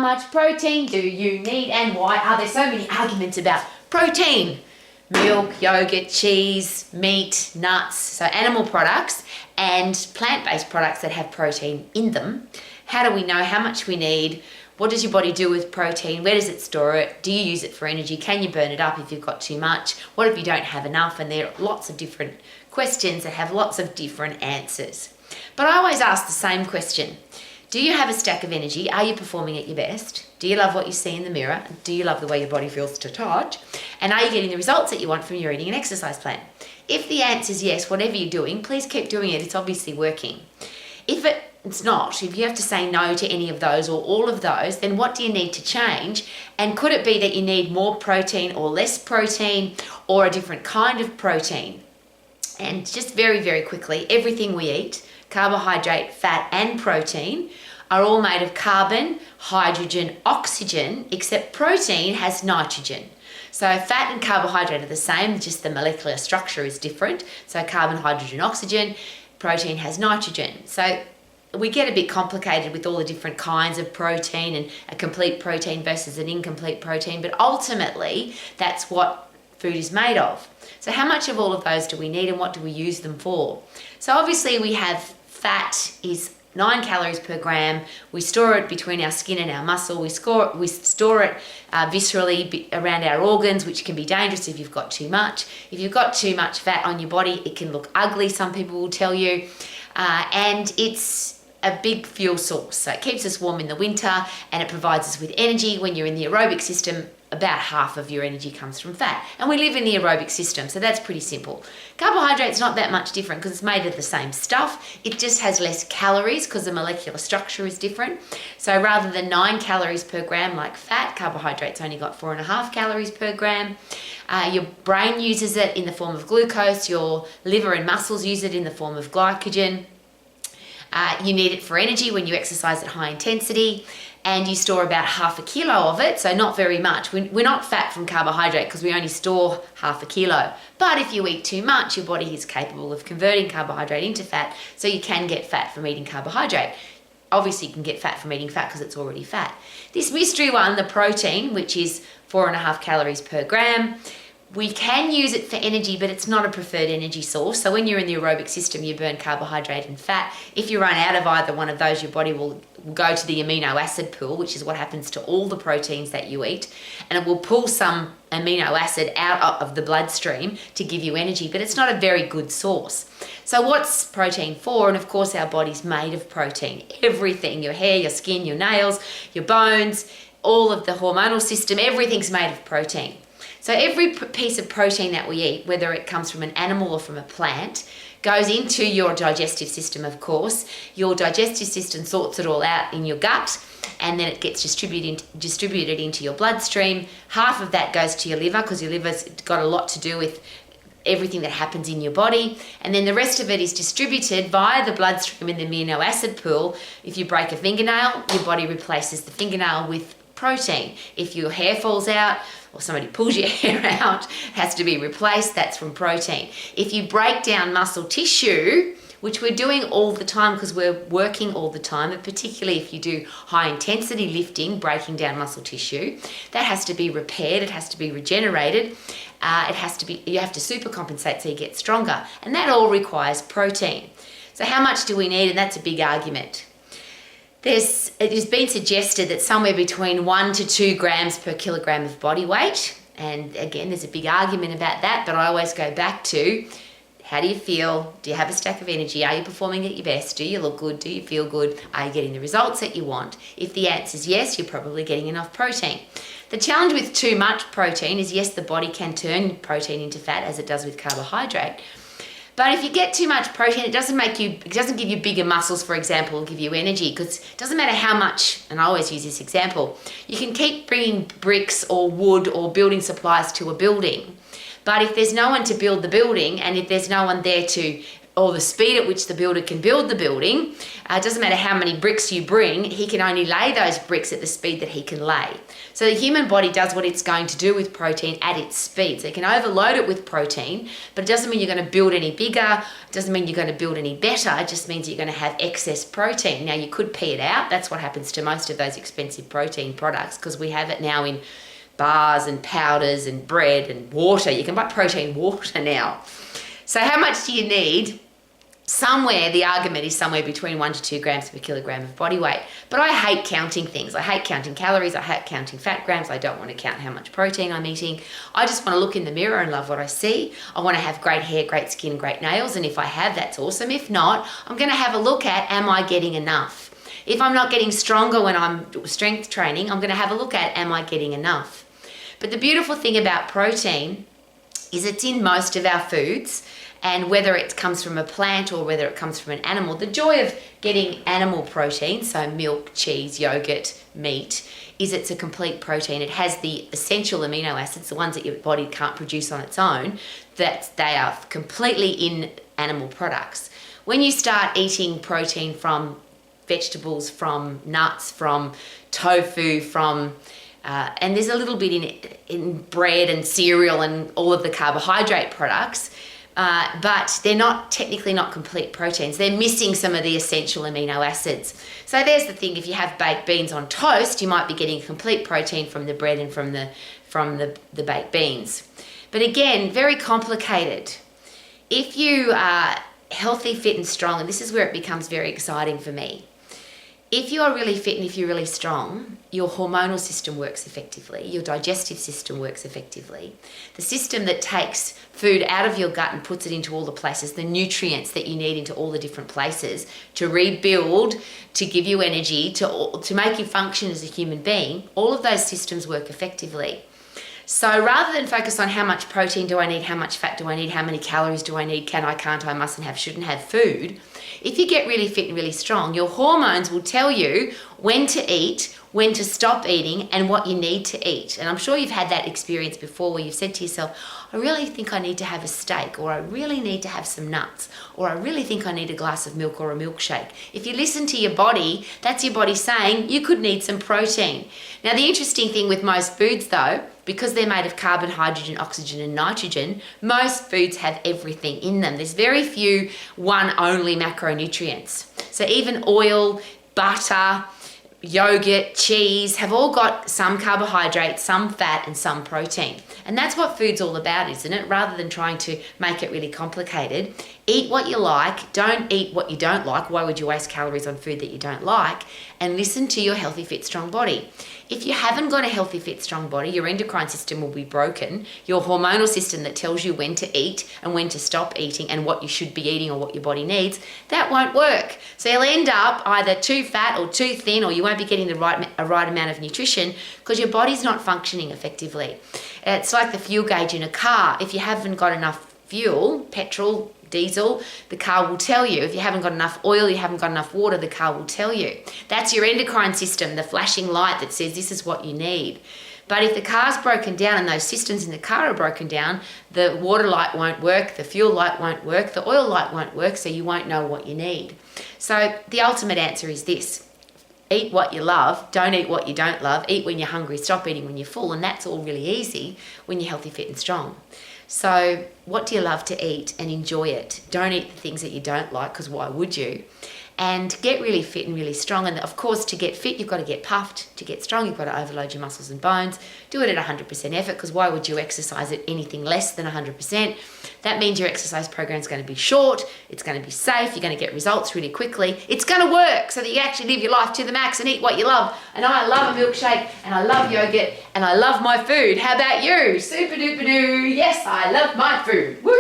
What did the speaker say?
much protein do you need and why are there so many arguments about protein? Milk, yogurt, cheese, meat, nuts, so animal products and plant-based products that have protein in them. How do we know how much we need? What does your body do with protein? Where does it store it? Do you use it for energy? Can you burn it up if you've got too much? What if you don't have enough? And there are lots of different questions that have lots of different answers. But I always ask the same question. Do you have a stack of energy? Are you performing at your best? Do you love what you see in the mirror? Do you love the way your body feels to touch? And are you getting the results that you want from your eating and exercise plan? If the answer is yes, whatever you're doing, please keep doing it. It's obviously working. If it's not, if you have to say no to any of those or all of those, then what do you need to change? And could it be that you need more protein or less protein or a different kind of protein? And just very, very quickly, everything we eat, carbohydrate, fat and protein, are all made of carbon, hydrogen, oxygen, except protein has nitrogen. So fat and carbohydrate are the same, just the molecular structure is different. So carbon, hydrogen, oxygen, protein has nitrogen. So we get a bit complicated with all the different kinds of protein and a complete protein versus an incomplete protein, but ultimately that's what food is made of. So how much of all of those do we need and what do we use them for? So obviously we have fat is 9 calories per gram. We store it between our skin and our muscle. We store it viscerally around our organs, which can be dangerous if you've got too much. If you've got too much fat on your body, it can look ugly, some people will tell you. And it's a big fuel source. So it keeps us warm in the winter and it provides us with energy. When you're in the aerobic system, about half of your energy comes from fat. And we live in the aerobic system, so that's pretty simple. Carbohydrate's not that much different because it's made of the same stuff. It just has less calories because the molecular structure is different. So rather than 9 calories per gram like fat, carbohydrate's only got 4.5 calories per gram. Your brain uses it in the form of glucose. Your liver and muscles use it in the form of glycogen. You need it for energy when you exercise at high intensity. And you store about 0.5 kilo of it, so not very much. We're not fat from carbohydrate because we only store 0.5 kilo. But if you eat too much, your body is capable of converting carbohydrate into fat, so you can get fat from eating carbohydrate. Obviously, you can get fat from eating fat because it's already fat. This mystery one, the protein, which is 4.5 calories per gram, we can use it for energy, but it's not a preferred energy source. So when you're in the aerobic system, you burn carbohydrate and fat. If you run out of either one of those, your body will go to the amino acid pool, which is what happens to all the proteins that you eat. And it will pull some amino acid out of the bloodstream to give you energy, but it's not a very good source. So what's protein for? And of course, our body's made of protein. Everything, your hair, your skin, your nails, your bones, all of the hormonal system, everything's made of protein. So every piece of protein that we eat, whether it comes from an animal or from a plant, goes into your digestive system, of course. Your digestive system sorts it all out in your gut, and then it gets distributed into your bloodstream. Half of that goes to your liver because your liver's got a lot to do with everything that happens in your body. And then the rest of it is distributed via the bloodstream in the amino acid pool. If you break a fingernail, your body replaces the fingernail with protein. If your hair falls out or somebody pulls your hair out, it has to be replaced, that's from protein. If you break down muscle tissue, which we're doing all the time because we're working all the time, and particularly if you do high intensity lifting, breaking down muscle tissue, that has to be repaired, it has to be regenerated, you have to supercompensate so you get stronger, and that all requires protein. So how much do we need? And that's a big argument. It has been suggested that somewhere between 1 to 2 grams per kilogram of body weight. And again, there's a big argument about that, but I always go back to, how do you feel? Do you have a stack of energy? Are you performing at your best? Do you look good? Do you feel good? Are you getting the results that you want? If the answer is yes, you're probably getting enough protein. The challenge with too much protein is, yes, the body can turn protein into fat as it does with carbohydrate. But if you get too much protein, it doesn't give you bigger muscles, for example, or give you energy, because it doesn't matter how much, and I always use this example, you can keep bringing bricks or wood or building supplies to a building. But if there's no one to build the building and if there's no one there to or the speed at which the builder can build the building. It doesn't matter how many bricks you bring, he can only lay those bricks at the speed that he can lay. So the human body does what it's going to do with protein at its speed. So you can overload it with protein, but it doesn't mean you're going to build any bigger, it doesn't mean you're going to build any better, it just means you're going to have excess protein. Now you could pee it out, that's what happens to most of those expensive protein products, because we have it now in bars and powders and bread and water. You can buy protein water now. So how much do you need? Somewhere, the argument is somewhere between 1 to 2 grams per kilogram of body weight. But I hate counting things. I hate counting calories. I hate counting fat grams. I don't want to count how much protein I'm eating. I just want to look in the mirror and love what I see. I want to have great hair, great skin, great nails. And if I have, that's awesome. If not, I'm going to have a look at, am I getting enough? If I'm not getting stronger when I'm strength training, I'm going to have a look at, am I getting enough? But the beautiful thing about protein is it's in most of our foods. And whether it comes from a plant or whether it comes from an animal, the joy of getting animal protein, so milk, cheese, yogurt, meat, is it's a complete protein. It has the essential amino acids, the ones that your body can't produce on its own, that they are completely in animal products. When you start eating protein from vegetables, from nuts, from tofu, from and there's a little bit in bread and cereal and all of the carbohydrate products, but they're technically not complete proteins. They're missing some of the essential amino acids. So there's the thing, if you have baked beans on toast, you might be getting complete protein from the bread and from the baked beans. But again, very complicated. If you are healthy, fit and strong, and this is where it becomes very exciting for me. If you are really fit and if you're really strong, your hormonal system works effectively, your digestive system works effectively. The system that takes food out of your gut and puts it into all the places, the nutrients that you need into all the different places to rebuild, to give you energy, to make you function as a human being, all of those systems work effectively. So rather than focus on how much protein do I need, how much fat do I need, how many calories do I need, can I, can't I, mustn't have, shouldn't have food, if you get really fit and really strong, your hormones will tell you when to eat, when to stop eating, and what you need to eat. And I'm sure you've had that experience before where you've said to yourself, I really think I need to have a steak, or I really need to have some nuts, or I really think I need a glass of milk or a milkshake. If you listen to your body, that's your body saying you could need some protein. Now, the interesting thing with most foods though, because they're made of carbon, hydrogen, oxygen and nitrogen, most foods have everything in them. There's very few one-only macronutrients. So even oil, butter, yogurt, cheese have all got some carbohydrates, some fat and some protein. And that's what food's all about, isn't it? Rather than trying to make it really complicated, eat what you like, don't eat what you don't like. Why would you waste calories on food that you don't like? And listen to your healthy, fit, strong body. If you haven't got a healthy, fit, strong body, your endocrine system will be broken. Your hormonal system that tells you when to eat and when to stop eating and what you should be eating or what your body needs, that won't work. So you'll end up either too fat or too thin, or you won't be getting the right amount of nutrition because your body's not functioning effectively. It's like the fuel gauge in a car. If you haven't got enough fuel, petrol, diesel, the car will tell you. If you haven't got enough oil, you haven't got enough water, the car will tell you. That's your endocrine system, the flashing light that says this is what you need. But if the car's broken down and those systems in the car are broken down, the water light won't work, the fuel light won't work, the oil light won't work, so you won't know what you need. So the ultimate answer is this. Eat what you love, don't eat what you don't love, eat when you're hungry, stop eating when you're full, and that's all really easy when you're healthy, fit and strong. So what do you love to eat, and enjoy it? Don't eat the things that you don't like, because why would you? And get really fit and really strong. And of course, to get fit, you've got to get puffed. To get strong, you've got to overload your muscles and bones. Do it at 100% effort, because why would you exercise at anything less than 100%? That means your exercise program is going to be short, it's going to be safe, you're going to get results really quickly. It's going to work so that you actually live your life to the max and eat what you love. And I love a milkshake, and I love yogurt, and I love my food. How about you? Super duper doo. Yes, I love my food. Woo!